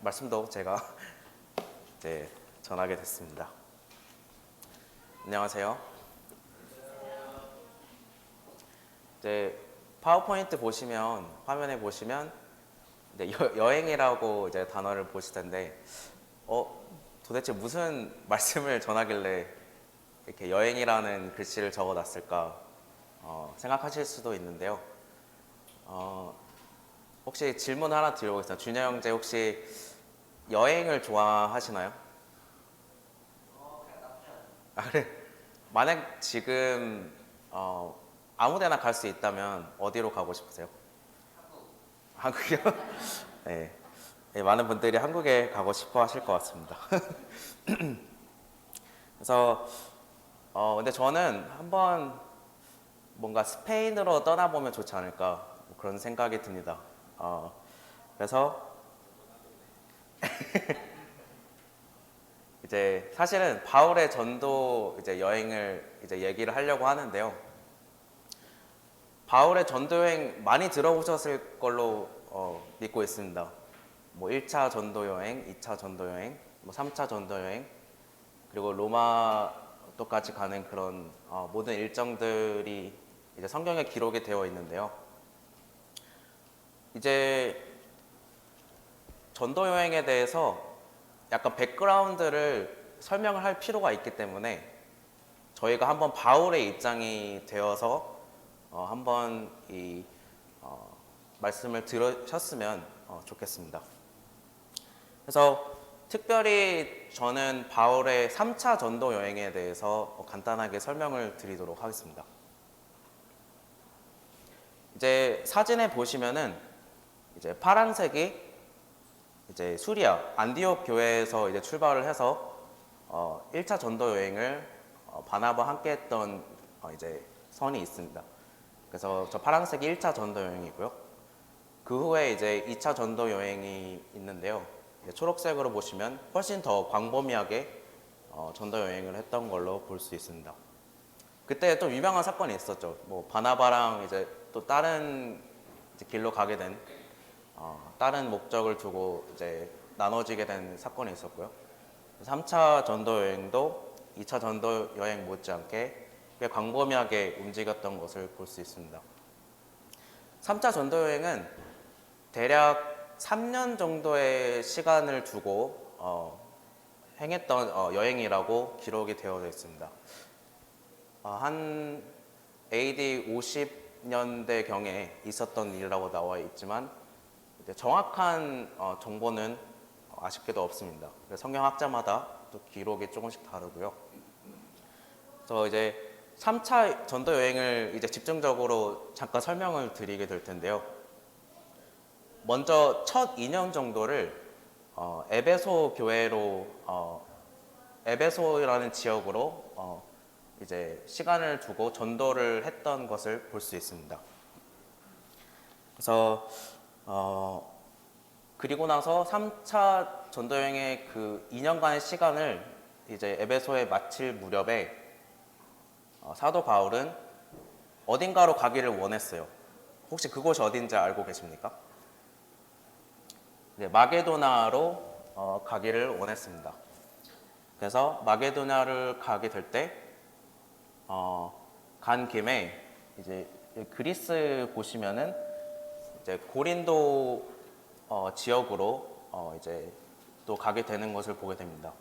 말씀도 제가 이제 전하게 됐습니다. 안녕하세요. 이제 파워포인트 보시면 화면에 보시면 이제 여행이라고 이제 단어를 보실 텐데 도대체 무슨 말씀을 전하길래 이렇게 여행이라는 글씨를 적어놨을까 생각하실 수도 있는데요. 혹시 질문 하나 드려보겠습니다. 준여 형제 혹시 여행을 좋아하시나요? 그래. 만약 지금 아무데나 갈 수 있다면 어디로 가고 싶으세요? 한국이요? 네. 네, 많은 분들이 한국에 가고 싶어 하실 것 같습니다. 그래서 근데 저는 한번 뭔가 스페인으로 떠나보면 좋지 않을까 그런 생각이 듭니다. 그래서 이제 사실은 바울의 전도 이제 여행을 이제 얘기를 하려고 하는데요. 바울의 전도 여행 많이 들어보셨을 걸로 믿고 있습니다. 뭐 1차 전도 여행, 2차 전도 여행, 뭐 3차 전도 여행, 그리고 로마도까지 가는 그런 모든 일정들이 이제 성경에 기록이 되어 있는데요. 이제 전도 여행에 대해서 약간 백그라운드를 설명을 할 필요가 있기 때문에 저희가 한번 바울의 입장이 되어서 한번 이 말씀을 들으셨으면 좋겠습니다. 그래서 특별히 저는 바울의 3차 전도 여행에 대해서 간단하게 설명을 드리도록 하겠습니다. 이제 사진에 보시면은 이제 파란색이 이제 수리아 안디옥 교회에서 이제 출발을 해서 1차 전도 여행을 바나바와 함께 했던 이제 선이 있습니다. 그래서 저 파란색이 1차 전도 여행이고요. 그 후에 이제 2차 전도 여행이 있는데요. 초록색으로 보시면 훨씬 더 광범위하게 전도 여행을 했던 걸로 볼 수 있습니다. 그때 좀 유명한 사건이 있었죠. 뭐 바나바랑 이제 또 다른 이제 길로 가게 된 다른 목적을 두고 이제 나눠지게 된 사건이 있었고요. 3차 전도 여행도 2차 전도 여행 못지않게 꽤 광범위하게 움직였던 것을 볼 수 있습니다. 3차 전도 여행은 대략 3년 정도의 시간을 두고 행했던 여행이라고 기록이 되어 있습니다. 한 AD 50년대경에 있었던 일이라고 나와 있지만 정확한 정보는 아쉽게도 없습니다. 성경학자마다 또 기록이 조금씩 다르고요. 그래서 이제 3차 전도 여행을 이제 집중적으로 잠깐 설명을 드리게 될 텐데요. 먼저 첫 2년 정도를 에베소 교회로 에베소라는 지역으로 이제 시간을 두고 전도를 했던 것을 볼 수 있습니다. 그래서 그리고 나서 3차 전도 여행의 그 2년간의 시간을 이제 에베소에 마칠 무렵에 사도 바울은 어딘가로 가기를 원했어요. 혹시 그곳이 어딘지 알고 계십니까? 네, 마게도나로 가기를 원했습니다. 그래서 마게도나를 가게 될 때 간 김에 이제 그리스 보시면은 이제 고린도 지역으로 이제 또 가게 되는 것을 보게 됩니다.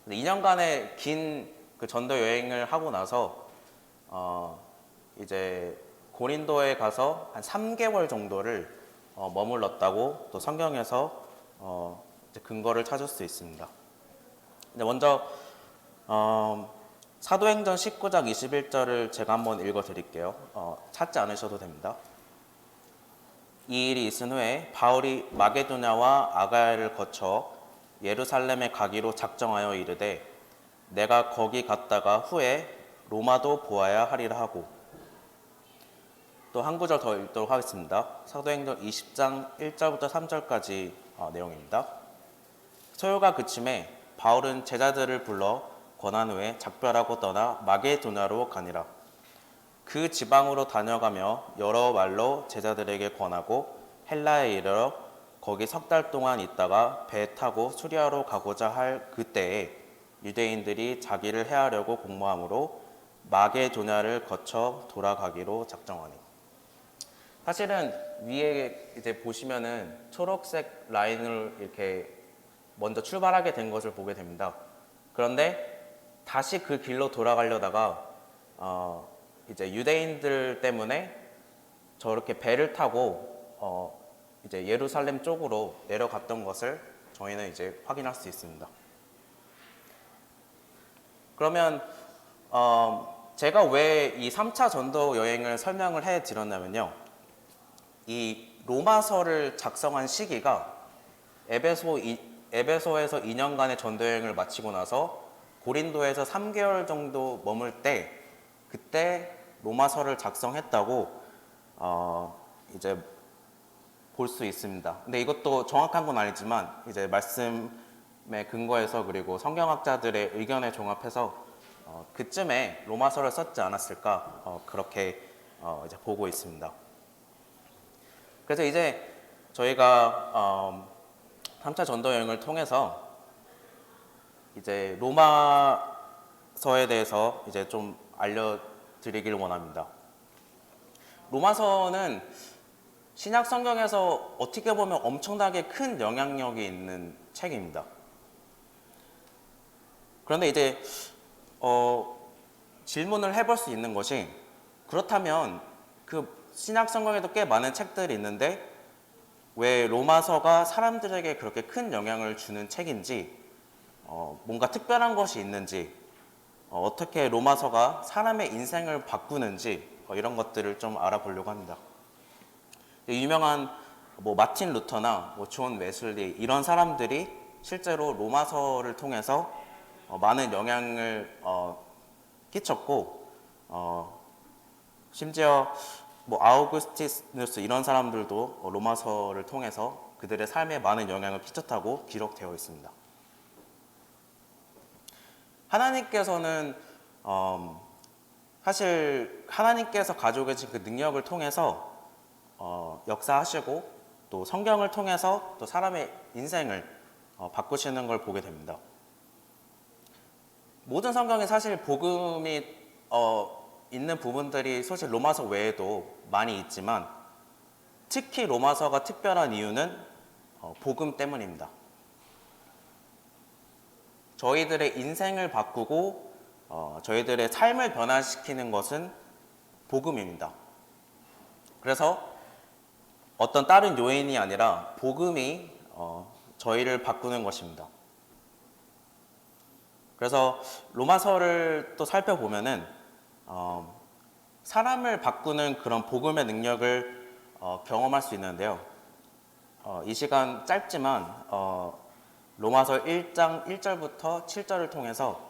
2년간의 긴 그 전도 여행을 하고 나서 이제 고린도에 가서 한 3개월 정도를 머물렀다고 또 성경에서 이제 근거를 찾을 수 있습니다. 근데 먼저 사도행전 19장 21절을 제가 한번 읽어 드릴게요. 찾지 않으셔도 됩니다. 이 일이 있은 후에 바울이 마게도냐와 아가야를 거쳐 예루살렘에 가기로 작정하여 이르되 내가 거기 갔다가 후에 로마도 보아야 하리라 하고. 또 한 구절 더 읽도록 하겠습니다. 사도행전 20장 1절부터 3절까지 내용입니다. 소요가 그침에 바울은 제자들을 불러 권한 후에 작별하고 떠나 마게도냐로 가니라. 그 지방으로 다녀가며 여러 말로 제자들에게 권하고 헬라에 이르러 거기 석 달 동안 있다가 배 타고 수리아로 가고자 할 그때에 유대인들이 자기를 해하려고 공모함으로 마게도냐를 거쳐 돌아가기로 작정하니. 사실은 위에 이제 보시면은 초록색 라인을 이렇게 먼저 출발하게 된 것을 보게 됩니다. 그런데 다시 그 길로 돌아가려다가 이제 유대인들 때문에 저렇게 배를 타고 이제 예루살렘 쪽으로 내려갔던 것을 저희는 이제 확인할 수 있습니다. 그러면 제가 왜 이 3차 전도 여행을 설명을 해 드렸냐면요. 이 로마서를 작성한 시기가 에베소에서 2년간의 전도 여행을 마치고 나서 고린도에서 3개월 정도 머물 때 그때 로마서를 작성했다고 이제 볼 수 있습니다. 근데 이것도 정확한 건 아니지만 이제 말씀에 근거해서 그리고 성경학자들의 의견에 종합해서 그쯤에 로마서를 썼지 않았을까 그렇게 이제 보고 있습니다. 그래서 이제 저희가 3차 전도 여행을 통해서 이제 로마서에 대해서 이제 좀 알려드리길 원합니다. 로마서는 신약 성경에서 어떻게 보면 엄청나게 큰 영향력이 있는 책입니다. 그런데 이제 질문을 해볼 수 있는 것이, 그렇다면 그 신약 성경에도 꽤 많은 책들이 있는데 왜 로마서가 사람들에게 그렇게 큰 영향을 주는 책인지, 뭔가 특별한 것이 있는지, 어떻게 로마서가 사람의 인생을 바꾸는지 이런 것들을 좀 알아보려고 합니다. 유명한 마틴 루터나 존 웨슬리 이런 사람들이 실제로 로마서를 통해서 많은 영향을 끼쳤고, 심지어 아우구스티누스 이런 사람들도 로마서를 통해서 그들의 삶에 많은 영향을 끼쳤다고 기록되어 있습니다. 하나님께서는 사실 하나님께서 가지고 계신 그 능력을 통해서 역사하시고 또 성경을 통해서 또 사람의 인생을 바꾸시는 걸 보게 됩니다. 모든 성경에 사실 복음이 있는 부분들이 사실 로마서 외에도 많이 있지만 특히 로마서가 특별한 이유는 복음 때문입니다. 저희들의 인생을 바꾸고 저희들의 삶을 변화시키는 것은 복음입니다. 그래서 어떤 다른 요인이 아니라 복음이 저희를 바꾸는 것입니다. 그래서 로마서를 또 살펴보면은 사람을 바꾸는 그런 복음의 능력을 경험할 수 있는데요. 이 시간 짧지만 로마서 1장 1절부터 7절을 통해서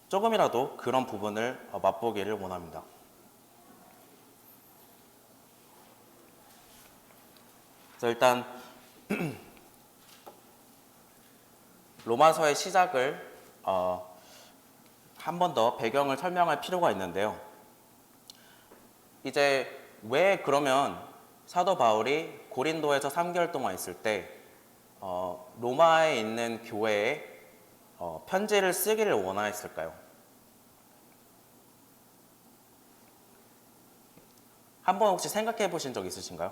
조금이라도 그런 부분을 맛보기를 원합니다. 그래서 일단 로마서의 시작을 한 번 더 배경을 설명할 필요가 있는데요. 이제 왜 그러면 사도 바울이 고린도에서 3개월 동안 있을 때 로마에 있는 교회에 편지를 쓰기를 원하였을까요? 한번 혹시 생각해 보신 적 있으신가요?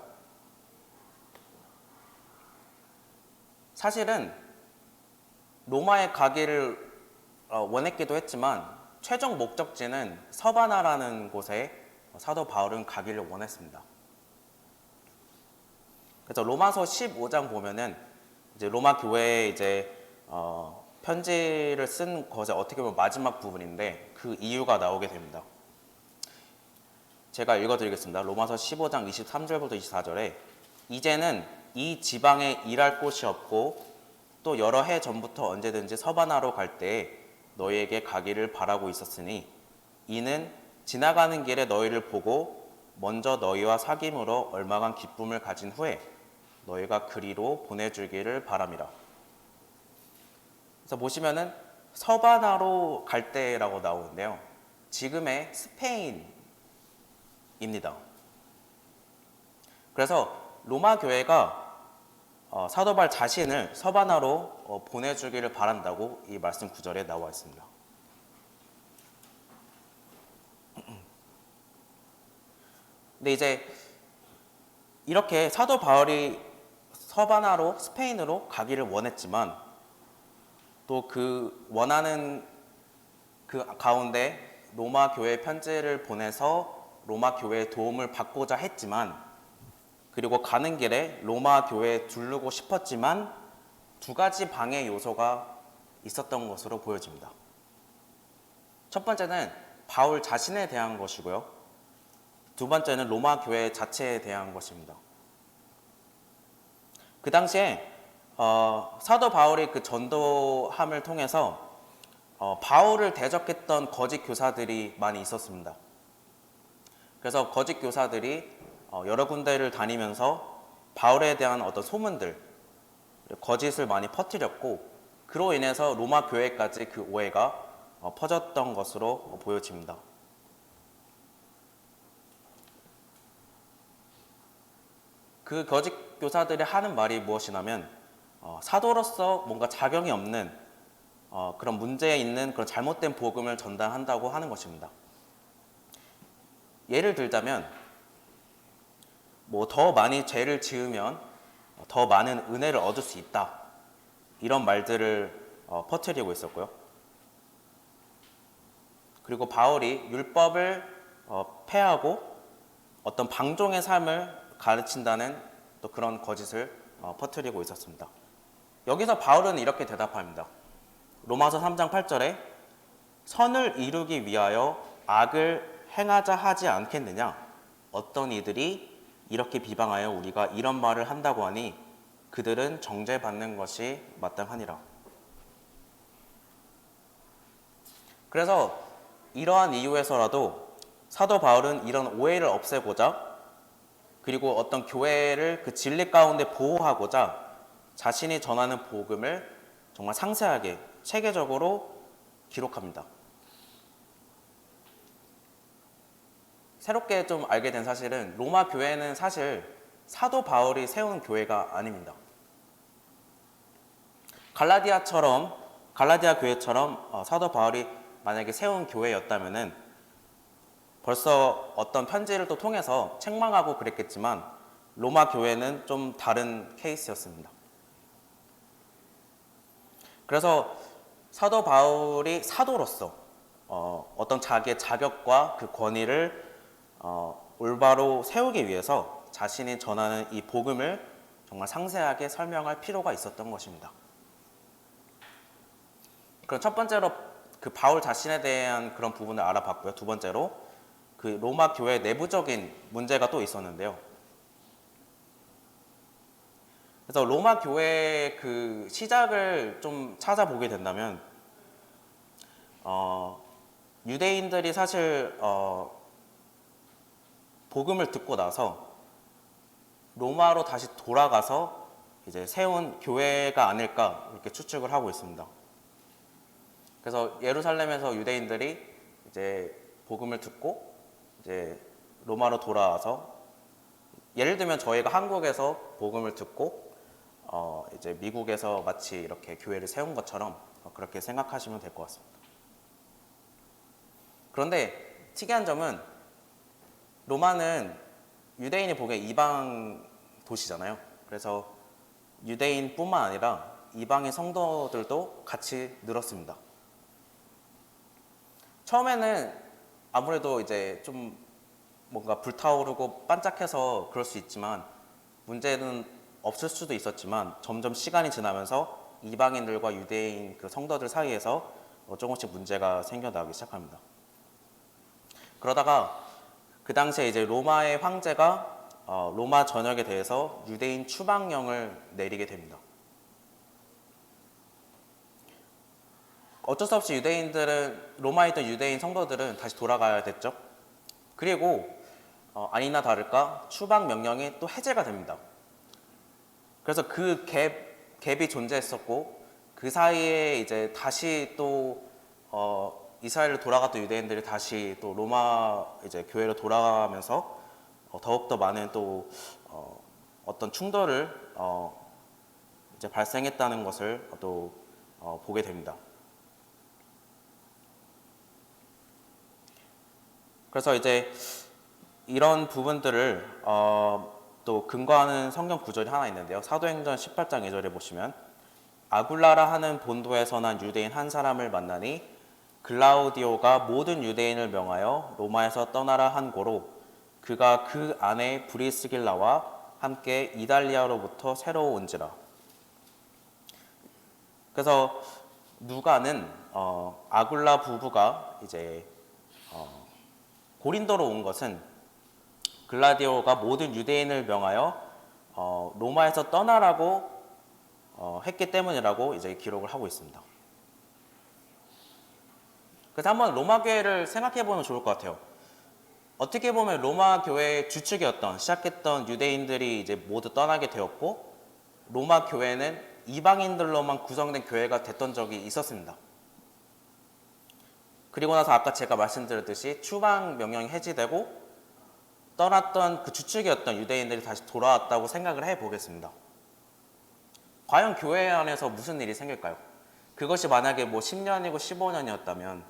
사실은 로마에 가기를 원했기도 했지만 최종 목적지는 서바나라는 곳에 사도 바울은 가기를 원했습니다. 그래서 로마서 15장 보면은 이제 로마 교회에 이제 편지를 쓴 것의 어떻게 보면 마지막 부분인데 그 이유가 나오게 됩니다. 제가 읽어드리겠습니다. 로마서 15장 23절부터 24절에 이제는 이 지방에 일할 곳이 없고 또 여러 해 전부터 언제든지 서바나로 갈 때에 너희에게 가기를 바라고 있었으니 이는 지나가는 길에 너희를 보고 먼저 너희와 사귐으로 얼마간 기쁨을 가진 후에 너희가 그리로 보내주기를 바람이라. 그래서 보시면은 서바나로 갈 때라고 나오는데요. 지금의 스페인입니다. 그래서 로마 교회가 사도 바울 자신을 서바나로 보내주기를 바란다고 이 말씀 구절에 나와 있습니다. 근데 이제 이렇게 사도 바울이 서바나로 스페인으로 가기를 원했지만 또 그 원하는 그 가운데 로마 교회 편지를 보내서 로마 교회의 도움을 받고자 했지만 그리고 가는 길에 로마 교회에 두르고 싶었지만 두 가지 방해 요소가 있었던 것으로 보여집니다. 첫 번째는 바울 자신에 대한 것이고요. 두 번째는 로마 교회 자체에 대한 것입니다. 그 당시에 사도 바울이 그 전도함을 통해서 바울을 대적했던 거짓 교사들이 많이 있었습니다. 그래서 거짓 교사들이 여러 군데를 다니면서 바울에 대한 어떤 소문들, 거짓을 많이 퍼뜨렸고 그로 인해서 로마 교회까지 그 오해가 퍼졌던 것으로 보여집니다. 그 거짓 교사들이 하는 말이 무엇이냐면 사도로서 뭔가 자격이 없는 그런 문제에 있는 그런 잘못된 복음을 전달한다고 하는 것입니다. 예를 들자면 뭐 더 많이 죄를 지으면 더 많은 은혜를 얻을 수 있다. 이런 말들을 퍼뜨리고 있었고요. 그리고 바울이 율법을 폐하고 어떤 방종의 삶을 가르친다는 또 그런 거짓을 퍼뜨리고 있었습니다. 여기서 바울은 이렇게 대답합니다. 로마서 3장 8절에 선을 이루기 위하여 악을 행하자 하지 않겠느냐? 어떤 이들이 이렇게 비방하여 우리가 이런 말을 한다고 하니 그들은 정죄받는 것이 마땅하니라. 그래서 이러한 이유에서라도 사도 바울은 이런 오해를 없애고자 그리고 어떤 교회를 그 진리 가운데 보호하고자 자신이 전하는 복음을 정말 상세하게 체계적으로 기록합니다. 새롭게 좀 알게 된 사실은 로마 교회는 사실 사도 바울이 세운 교회가 아닙니다. 갈라디아 교회처럼 사도 바울이 만약에 세운 교회였다면은 벌써 어떤 편지를 또 통해서 책망하고 그랬겠지만 로마 교회는 좀 다른 케이스였습니다. 그래서 사도 바울이 사도로서 어떤 자기의 자격과 그 권위를 올바로 세우기 위해서 자신이 전하는 이 복음을 정말 상세하게 설명할 필요가 있었던 것입니다. 그럼 첫 번째로 그 바울 자신에 대한 그런 부분을 알아봤고요. 두 번째로 그 로마 교회 내부적인 문제가 또 있었는데요. 그래서 로마 교회의 그 시작을 좀 찾아보게 된다면 유대인들이 사실 복음을 듣고 나서 로마로 다시 돌아가서 이제 세운 교회가 아닐까 이렇게 추측을 하고 있습니다. 그래서 예루살렘에서 유대인들이 이제 복음을 듣고 이제 로마로 돌아와서 예를 들면 저희가 한국에서 복음을 듣고 이제 미국에서 마치 이렇게 교회를 세운 것처럼 그렇게 생각하시면 될 것 같습니다. 그런데 특이한 점은 로마는 유대인이 보기에 이방 도시잖아요. 그래서 유대인뿐만 아니라 이방인 성도들도 같이 늘었습니다. 처음에는 아무래도 이제 좀 뭔가 불타오르고 반짝해서 그럴 수 있지만 문제는 없을 수도 있었지만 점점 시간이 지나면서 이방인들과 유대인 그 성도들 사이에서 조금씩 문제가 생겨나기 시작합니다. 그러다가 그 당시에 이제 로마의 황제가 로마 전역에 대해서 유대인 추방령을 내리게 됩니다. 어쩔 수 없이 로마에 있던 유대인 성도들은 다시 돌아가야 됐죠. 그리고 아니나 다를까 추방 명령이 또 해제가 됩니다. 그래서 그 갭이 존재했었고 그 사이에 이제 다시 또 이스라엘로 돌아갔던 유대인들이 다시 또 로마 이제 교회로 돌아가면서 더욱더 많은 또 어떤 충돌을 이제 발생했다는 것을 또 보게 됩니다. 그래서 이제 이런 부분들을 또 근거하는 성경 구절이 하나 있는데요. 사도행전 18장 2절에 보시면 아굴라라 하는 본도에서 난 유대인 한 사람을 만나니 글라우디오가 모든 유대인을 명하여 로마에서 떠나라 한 고로 그가 그 안에 브리스길라와 함께 이달리아로부터 새로 온지라. 그래서 누가는 아굴라 부부가 이제 고린도로 온 것은 글라디오가 모든 유대인을 명하여 로마에서 떠나라고 했기 때문이라고 이제 기록을 하고 있습니다. 그래서 한번 로마 교회를 생각해 보면 좋을 것 같아요. 어떻게 보면 로마 교회의 주축이었던 시작했던 유대인들이 이제 모두 떠나게 되었고 로마 교회는 이방인들로만 구성된 교회가 됐던 적이 있었습니다. 그리고 나서 아까 제가 말씀드렸듯이 추방 명령이 해지되고 떠났던 그 주축이었던 유대인들이 다시 돌아왔다고 생각을 해보겠습니다. 과연 교회 안에서 무슨 일이 생길까요? 그것이 만약에 뭐 10년이고 15년이었다면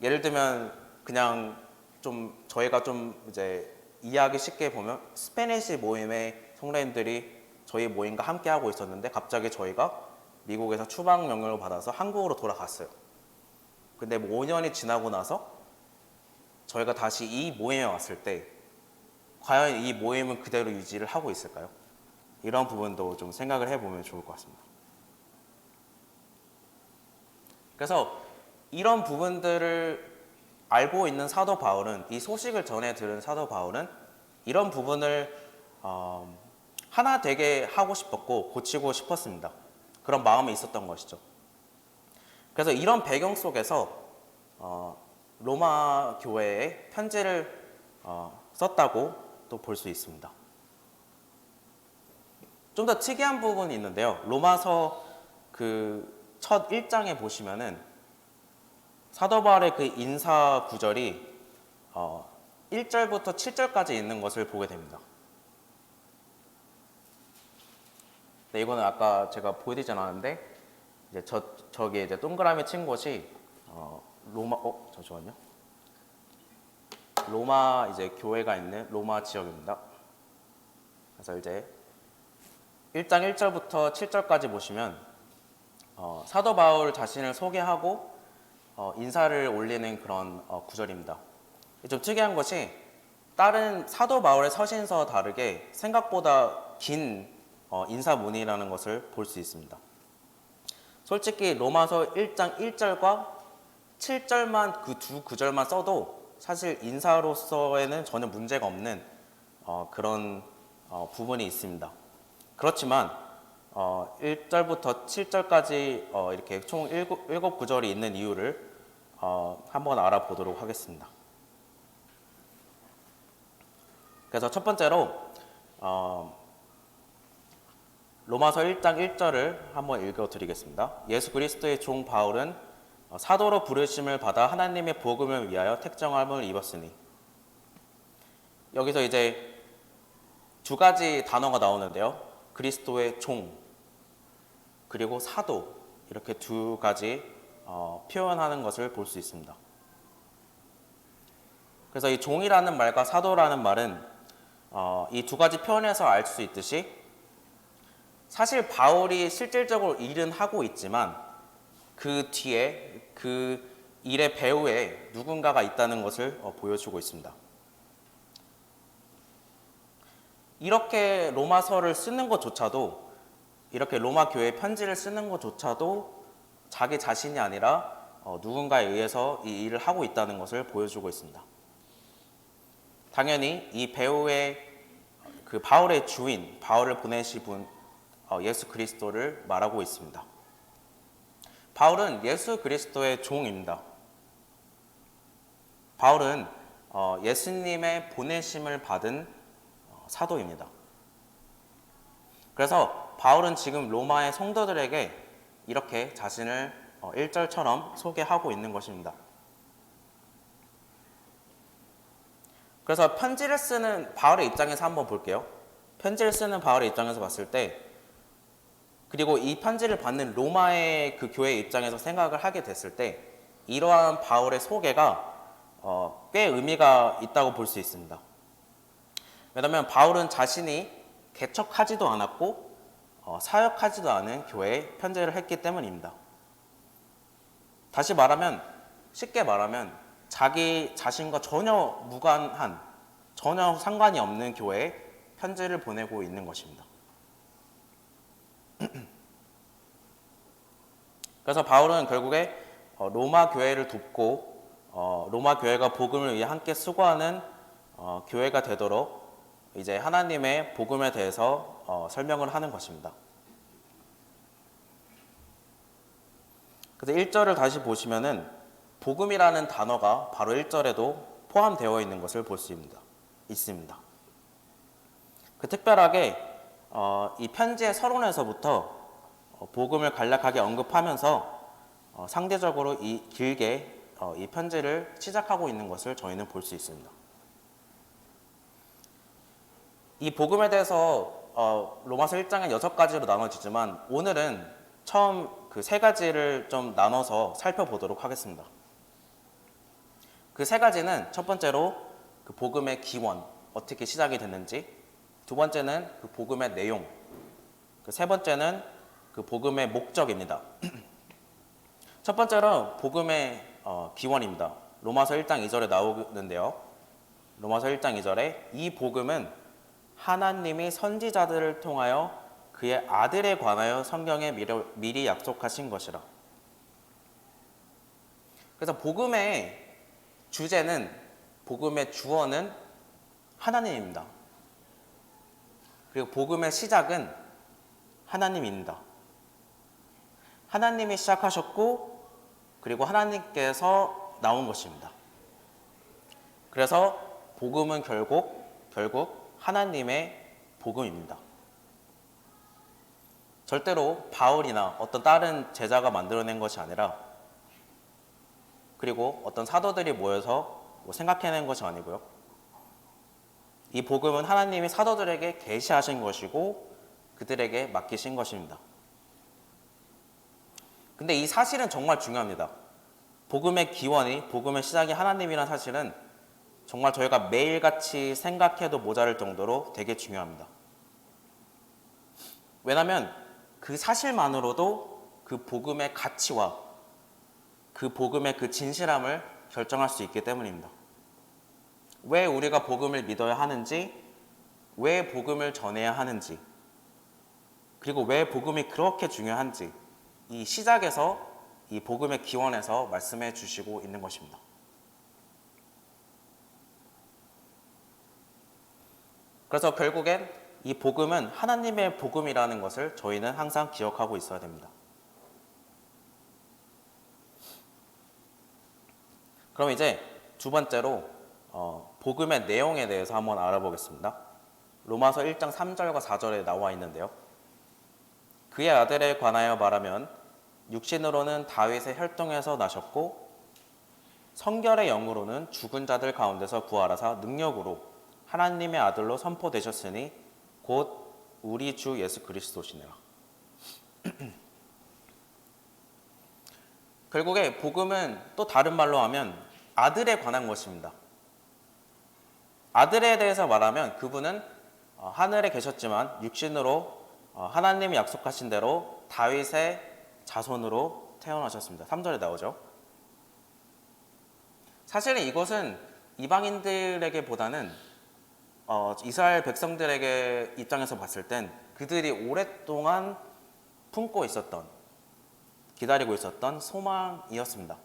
예를 들면 그냥 좀 저희가 좀 이제 이해하기 쉽게 보면 스페니시 모임의 성도님들이 저희 모임과 함께 하고 있었는데 갑자기 저희가 미국에서 추방 명령을 받아서 한국으로 돌아갔어요. 근데 뭐 5년이 지나고 나서 저희가 다시 이 모임에 왔을 때 과연 이 모임은 그대로 유지를 하고 있을까요? 이런 부분도 좀 생각을 해보면 좋을 것 같습니다. 그래서 이런 부분들을 알고 있는 사도 바울은 이 소식을 전해 들은 사도 바울은 이런 부분을 하나 되게 하고 싶었고 고치고 싶었습니다. 그런 마음이 있었던 것이죠. 그래서 이런 배경 속에서 로마 교회에 편지를 썼다고 또 볼 수 있습니다. 좀 더 특이한 부분이 있는데요. 로마서 그 첫 1장에 보시면은 사도 바울의 그 인사 구절이 1절부터 7절까지 있는 것을 보게 됩니다. 네, 이거는 아까 제가 보여드리지 않았는데 이제 저기 이제 동그라미 친 곳이 잠시만요. 로마 이제 교회가 있는 로마 지역입니다. 그래서 이제 1장 1절부터 7절까지 보시면 사도 바울 자신을 소개하고 인사를 올리는 그런 구절입니다. 좀 특이한 것이 다른 사도 바울의 서신서와 다르게 생각보다 긴 인사문이라는 것을 볼 수 있습니다. 솔직히 로마서 1장 1절과 7절만 그 두 구절만 써도 사실 인사로서에는 전혀 문제가 없는 그런 부분이 있습니다. 그렇지만 1절부터 7절까지 이렇게 총 7구절이 있는 이유를 한번 알아보도록 하겠습니다. 그래서 첫 번째로 로마서 1장 1절을 한번 읽어드리겠습니다. 예수 그리스도의 종 바울은 사도로 부르심을 받아 하나님의 복음을 위하여 택정함을 입었으니. 여기서 이제 두 가지 단어가 나오는데요. 그리스도의 종 그리고 사도 이렇게 두 가지 표현하는 것을 볼 수 있습니다. 그래서 이 종이라는 말과 사도라는 말은 이 두 가지 표현에서 알 수 있듯이 사실 바울이 실질적으로 일은 하고 있지만 그 뒤에 그 일의 배후에 누군가가 있다는 것을 보여주고 있습니다. 이렇게 로마서를 쓰는 것조차도 이렇게 로마 교회 편지를 쓰는 것조차도 자기 자신이 아니라 누군가에 의해서 이 일을 하고 있다는 것을 보여주고 있습니다. 당연히 이 배후의 그 바울의 주인, 바울을 보내신 분 예수 그리스도를 말하고 있습니다. 바울은 예수 그리스도의 종입니다. 바울은 예수님의 보내심을 받은 사도입니다. 그래서 바울은 지금 로마의 성도들에게 이렇게 자신을 1절처럼 소개하고 있는 것입니다. 그래서 편지를 쓰는 바울의 입장에서 한번 볼게요. 편지를 쓰는 바울의 입장에서 봤을 때, 그리고 이 편지를 받는 로마의 그 교회 입장에서 생각을 하게 됐을 때, 이러한 바울의 소개가 꽤 의미가 있다고 볼 수 있습니다. 왜냐하면 바울은 자신이 개척하지도 않았고 사역하지도 않은 교회에 편지를 했기 때문입니다. 다시 말하면, 쉽게 말하면 자기 자신과 전혀 무관한, 전혀 상관이 없는 교회에 편지를 보내고 있는 것입니다. 그래서 바울은 결국에 로마 교회를 돕고 로마 교회가 복음을 위해 함께 수고하는 교회가 되도록 이제 하나님의 복음에 대해서 설명을 하는 것입니다. 그래서 1절을 다시 보시면은 복음이라는 단어가 바로 1절에도 포함되어 있는 것을 볼 수 있습니다. 특별하게 이 편지의 서론에서부터 복음을 간략하게 언급하면서 상대적으로 길게 이 편지를 시작하고 있는 것을 저희는 볼 수 있습니다. 이 복음에 대해서 로마서 1장은 6가지로 나눠지지만 오늘은 처음 그 3가지를 좀 나눠서 살펴보도록 하겠습니다. 그 3가지는 첫 번째로 그 복음의 기원, 어떻게 시작이 됐는지, 두 번째는 그 복음의 내용, 그 세 번째는 그 복음의 목적입니다. 첫 번째로 복음의 기원입니다. 로마서 1장 2절에 나오는데요. 로마서 1장 2절에 이 복음은 하나님이 선지자들을 통하여 그의 아들에 관하여 성경에 미리 약속하신 것이라. 그래서 복음의 주제는, 복음의 주어는 하나님입니다. 그리고 복음의 시작은 하나님입니다. 하나님이 시작하셨고 그리고 하나님께서 나온 것입니다. 그래서 복음은 결국 하나님의 복음입니다. 절대로 바울이나 어떤 다른 제자가 만들어낸 것이 아니라, 그리고 어떤 사도들이 모여서 생각해낸 것이 아니고요. 이 복음은 하나님이 사도들에게 계시하신 것이고 그들에게 맡기신 것입니다. 근데 이 사실은 정말 중요합니다. 복음의 기원이, 복음의 시작이 하나님이라는 사실은 정말 저희가 매일같이 생각해도 모자랄 정도로 되게 중요합니다. 왜냐하면 그 사실만으로도 그 복음의 가치와 그 복음의 그 진실함을 결정할 수 있기 때문입니다. 왜 우리가 복음을 믿어야 하는지, 왜 복음을 전해야 하는지, 그리고 왜 복음이 그렇게 중요한지 이 시작에서, 이 복음의 기원에서 말씀해 주시고 있는 것입니다. 그래서 결국엔 이 복음은 하나님의 복음이라는 것을 저희는 항상 기억하고 있어야 됩니다. 그럼 이제 두 번째로 복음의 내용에 대해서 한번 알아보겠습니다. 로마서 1장 3절과 4절에 나와 있는데요. 그의 아들에 관하여 말하면 육신으로는 다윗의 혈통에서 나셨고 성결의 영으로는 죽은 자들 가운데서 부활하사 능력으로 하나님의 아들로 선포되셨으니 곧 우리 주 예수 그리스도시니라. 결국에 복음은 또 다른 말로 하면 아들에 관한 것입니다. 아들에 대해서 말하면 그분은 하늘에 계셨지만 육신으로 하나님이 약속하신 대로 다윗의 자손으로 태어나셨습니다. 3절에 나오죠. 사실은 이것은 이방인들에게보다는 이스라엘 백성들에게 입장에서 봤을 땐 그들이 오랫동안 품고 있었던, 기다리고 있었던 소망이었습니다.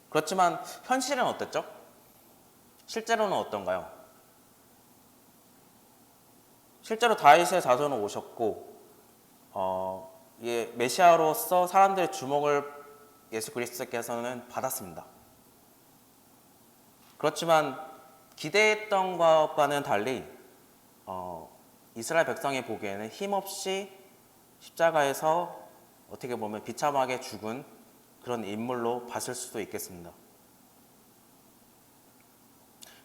그렇지만 현실은 어땠죠? 실제로는 어떤가요? 실제로 다윗의 자손은 오셨고 메시아로서 사람들의 주목을 예수 그리스도께서는 받았습니다. 그렇지만 기대했던 것과는 달리 이스라엘 백성이 보기에는 힘없이 십자가에서 어떻게 보면 비참하게 죽은 그런 인물로 봤을 수도 있겠습니다.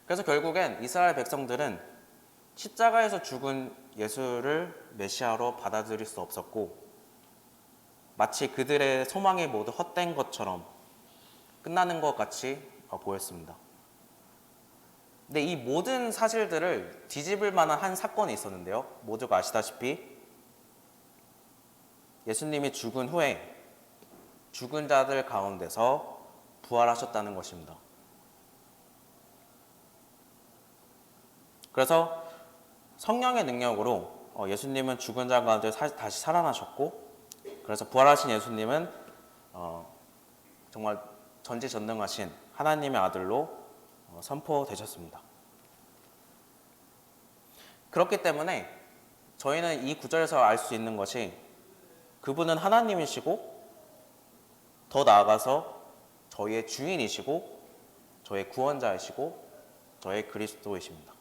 그래서 결국엔 이스라엘 백성들은 십자가에서 죽은 예수를 메시아로 받아들일 수 없었고, 마치 그들의 소망이 모두 헛된 것처럼 끝나는 것 같이 보였습니다. 근데 이 모든 사실들을 뒤집을 만한 한 사건이 있었는데요. 모두가 아시다시피 예수님이 죽은 후에 죽은 자들 가운데서 부활하셨다는 것입니다. 그래서 성령의 능력으로 예수님은 죽은 자 가운데 다시 살아나셨고, 그래서 부활하신 예수님은 정말 전지전능하신 하나님의 아들로 선포되셨습니다. 그렇기 때문에 저희는 이 구절에서 알 수 있는 것이 그분은 하나님이시고, 더 나아가서 저희의 주인이시고, 저의 구원자이시고, 저의 그리스도이십니다.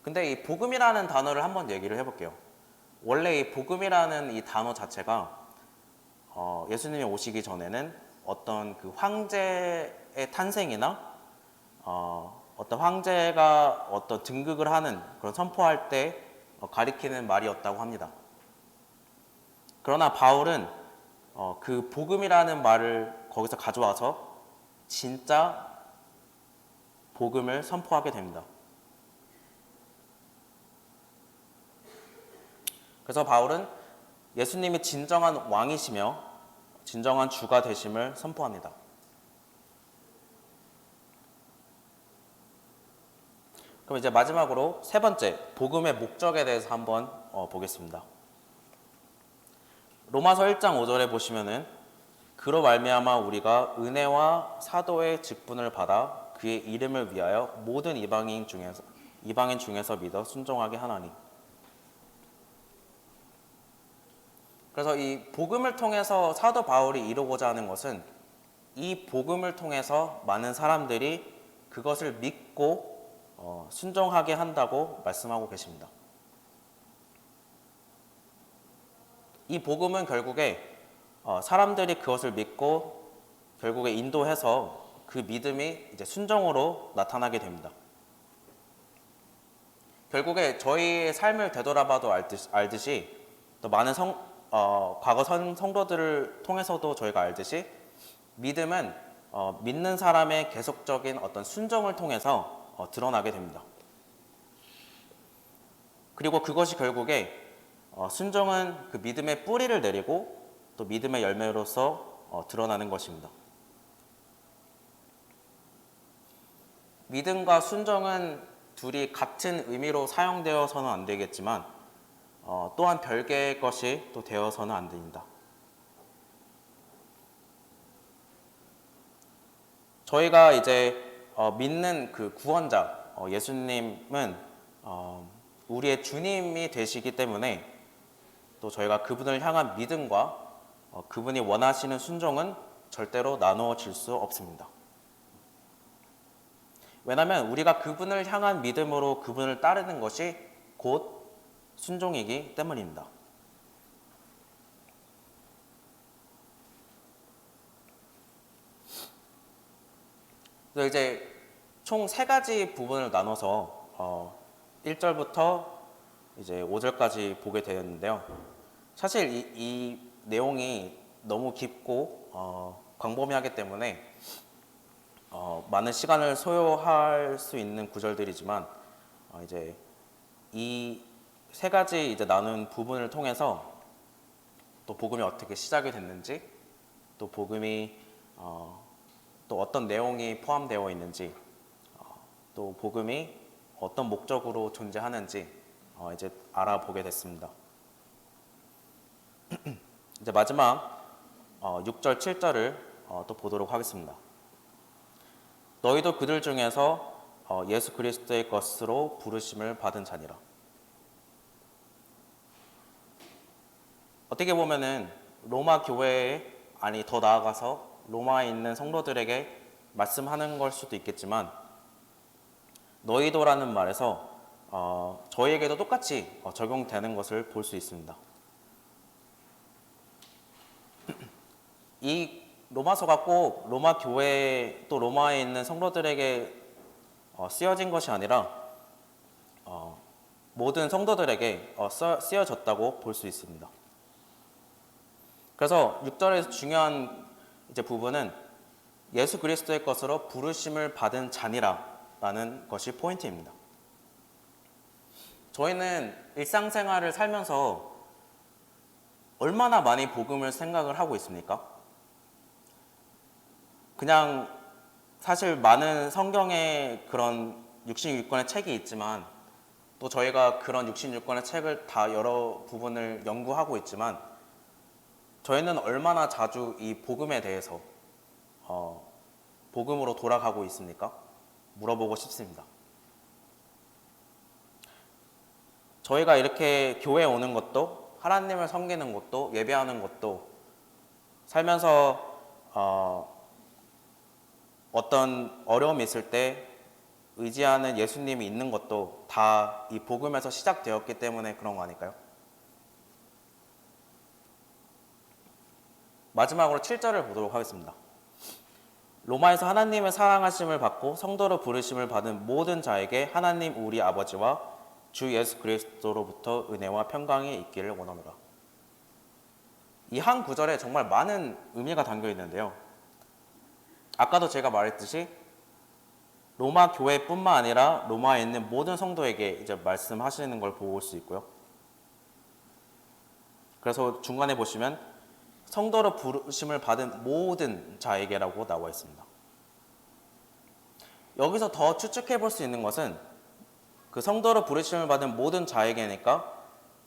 근데 이 복음이라는 단어를 한번 얘기를 해볼게요. 원래 이 복음이라는 이 단어 자체가 예수님이 오시기 전에는 어떤 그 황제의 탄생이나 어떤 황제가 어떤 등극을 하는 그런 선포할 때 가리키는 말이었다고 합니다. 그러나 바울은 그 복음이라는 말을 거기서 가져와서 진짜 복음을 선포하게 됩니다. 그래서 바울은 예수님이 진정한 왕이시며 진정한 주가 되심을 선포합니다. 그럼 이제 마지막으로 세 번째, 복음의 목적에 대해서 한번 보겠습니다. 로마서 1장 5절에 보시면은 그로 말미암아 우리가 은혜와 사도의 직분을 받아 그의 이름을 위하여 모든 이방인 중에서 믿어 순종하게 하나니. 그래서 이 복음을 통해서 사도 바울이 이루고자 하는 것은 이 복음을 통해서 많은 사람들이 그것을 믿고 순종하게 한다고 말씀하고 계십니다. 이 복음은 결국에 사람들이 그것을 믿고 결국에 인도해서 그 믿음이 이제 순종으로 나타나게 됩니다. 결국에 저희의 삶을 되돌아봐도 알듯이 또 많은 과거 성도들을 통해서도 저희가 알듯이 믿음은 믿는 사람의 계속적인 어떤 순종을 통해서 드러나게 됩니다. 그리고 그것이 결국에 순종은 그 믿음의 뿌리를 내리고 또 믿음의 열매로서 드러나는 것입니다. 믿음과 순종은 둘이 같은 의미로 사용되어서는 안 되겠지만 또한 별개의 것이 또 되어서는 안 됩니다. 저희가 이제 믿는 그 구원자 예수님은 우리의 주님이 되시기 때문에 또 저희가 그분을 향한 믿음과 그분이 원하시는 순종은 절대로 나누어질 수 없습니다. 왜냐하면 우리가 그분을 향한 믿음으로 그분을 따르는 것이 곧 순종이기 때문입니다. 그래서 이제 총 세 가지 부분을 나눠서 1절부터 이제 5절까지 보게 되었는데요. 사실 이 내용이 너무 깊고 광범위하기 때문에 많은 시간을 소요할 수 있는 구절들이지만 이제 이 세 가지 이제 나눈 부분을 통해서 또 복음이 어떻게 시작이 됐는지, 또 복음이 또 어떤 내용이 포함되어 있는지, 또 복음이 어떤 목적으로 존재하는지 이제 알아보게 됐습니다. 이제 마지막 6절, 7절을 또 보도록 하겠습니다. 너희도 그들 중에서 예수 그리스도의 것으로 부르심을 받은 자니라. 어떻게 보면은 로마 교회에, 아니 더 나아가서 로마에 있는 성도들에게 말씀하는 걸 수도 있겠지만, 너희도라는 말에서 저희에게도 똑같이 적용되는 것을 볼 수 있습니다. 이 로마서가 꼭 로마 교회 또 로마에 있는 성도들에게 쓰여진 것이 아니라 모든 성도들에게 쓰여졌다고 볼 수 있습니다. 그래서 6절에서 중요한 이제 부분은 예수 그리스도의 것으로 부르심을 받은 자니라라는 것이 포인트입니다. 저희는 일상생활을 살면서 얼마나 많이 복음을 생각을 하고 있습니까? 그냥 사실 많은 성경에 그런 66권의 책이 있지만 또 저희가 그런 66권의 책을 다 여러 부분을 연구하고 있지만 저희는 얼마나 자주 이 복음에 대해서 복음으로 돌아가고 있습니까? 물어보고 싶습니다. 저희가 이렇게 교회에 오는 것도 하나님을 섬기는 것도 예배하는 것도 살면서 어떤 어려움이 있을 때 의지하는 예수님이 있는 것도 다 이 복음에서 시작되었기 때문에 그런 거 아닐까요? 마지막으로 7절을 보도록 하겠습니다. 로마에서 하나님의 사랑하심을 받고 성도로 부르심을 받은 모든 자에게 하나님 우리 아버지와 주 예수 그리스도로부터 은혜와 평강이 있기를 원하노라. 이 한 구절에 정말 많은 의미가 담겨 있는데요. 아까도 제가 말했듯이 로마 교회뿐만 아니라 로마에 있는 모든 성도에게 이제 말씀하시는 걸 볼 수 있고요. 그래서 중간에 보시면 성도로 부르심을 받은 모든 자에게라고 나와 있습니다. 여기서 더 추측해 볼 수 있는 것은 그 성도로 부르심을 받은 모든 자에게니까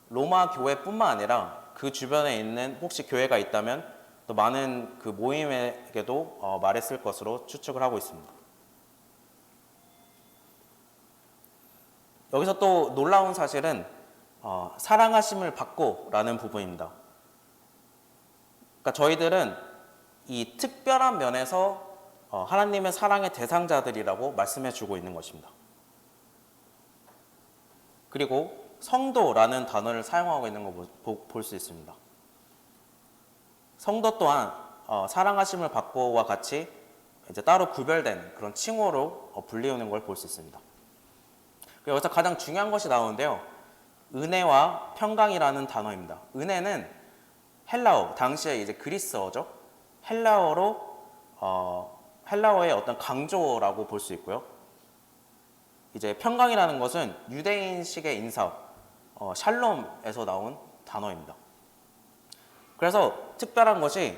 로마 교회뿐만 아니라 그 주변에 있는 혹시 교회가 있다면 또 많은 그 모임에게도 말했을 것으로 추측을 하고 있습니다. 여기서 또 놀라운 사실은 사랑하심을 받고 라는 부분입니다. 그러니까 저희들은 이 특별한 면에서 하나님의 사랑의 대상자들이라고 말씀해 주고 있는 것입니다. 그리고 성도라는 단어를 사용하고 있는 거 볼 수 있습니다. 성도 또한 사랑하심을 받고와 같이 이제 따로 구별된 그런 칭호로 불리우는 걸 볼 수 있습니다. 여기서 가장 중요한 것이 나오는데요. 은혜와 평강이라는 단어입니다. 은혜는 헬라어, 당시에 이제 그리스어죠. 헬라어의 어떤 강조라고 볼 수 있고요. 이제 평강이라는 것은 유대인식의 인사, 샬롬에서 나온 단어입니다. 그래서 특별한 것이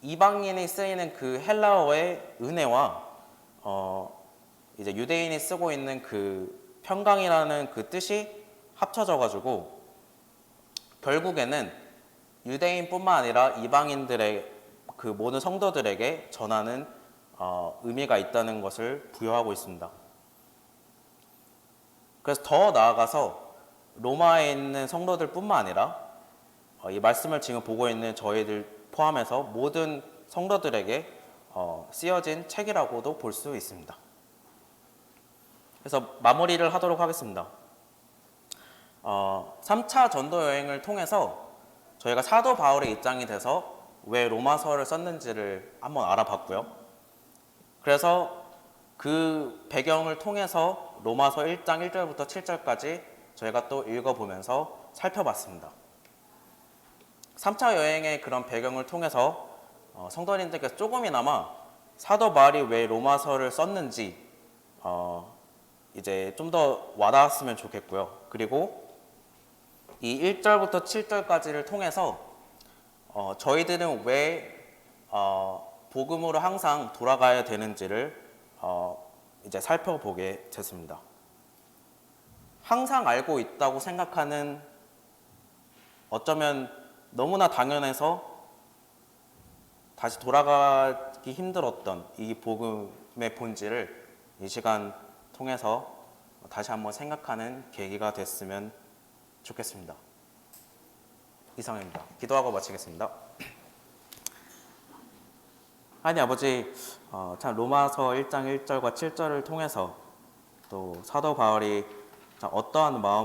이방인이 쓰이는 그 헬라어의 은혜와 이제 유대인이 쓰고 있는 그 평강이라는 그 뜻이 합쳐져 가지고 결국에는 유대인뿐만 아니라 이방인들의 그 모든 성도들에게 전하는 의미가 있다는 것을 부여하고 있습니다. 그래서 더 나아가서 로마에 있는 성도들뿐만 아니라 이 말씀을 지금 보고 있는 저희들 포함해서 모든 성도들에게 쓰여진 책이라고도 볼 수 있습니다. 그래서 마무리를 하도록 하겠습니다. 3차 전도 여행을 통해서 저희가 사도 바울의 입장이 돼서 왜 로마서를 썼는지를 한번 알아봤고요. 그래서 그 배경을 통해서 로마서 1장 1절부터 7절까지 저희가 또 읽어보면서 살펴봤습니다. 3차 여행의 그런 배경을 통해서 성도님들께서 조금이나마 사도 바울이 왜 로마서를 썼는지 이제 좀 더 와닿았으면 좋겠고요. 그리고 이 1절부터 7절까지를 통해서 저희들은 왜 복음으로 항상 돌아가야 되는지를 이제 살펴보게 됐습니다. 항상 알고 있다고 생각하는 어쩌면 너무나 당연해서 다시 돌아가기 힘들었던 이 복음의 본질을 이 시간 통해서 다시 한번 생각하는 계기가 됐으면 좋겠습니다. 이상입니다. 기도하고 마치겠습니다. 하나님 아버지, 참 로마서 1장 1절과 7절을 통해서 또 사도 바울이 어떠한 마음으로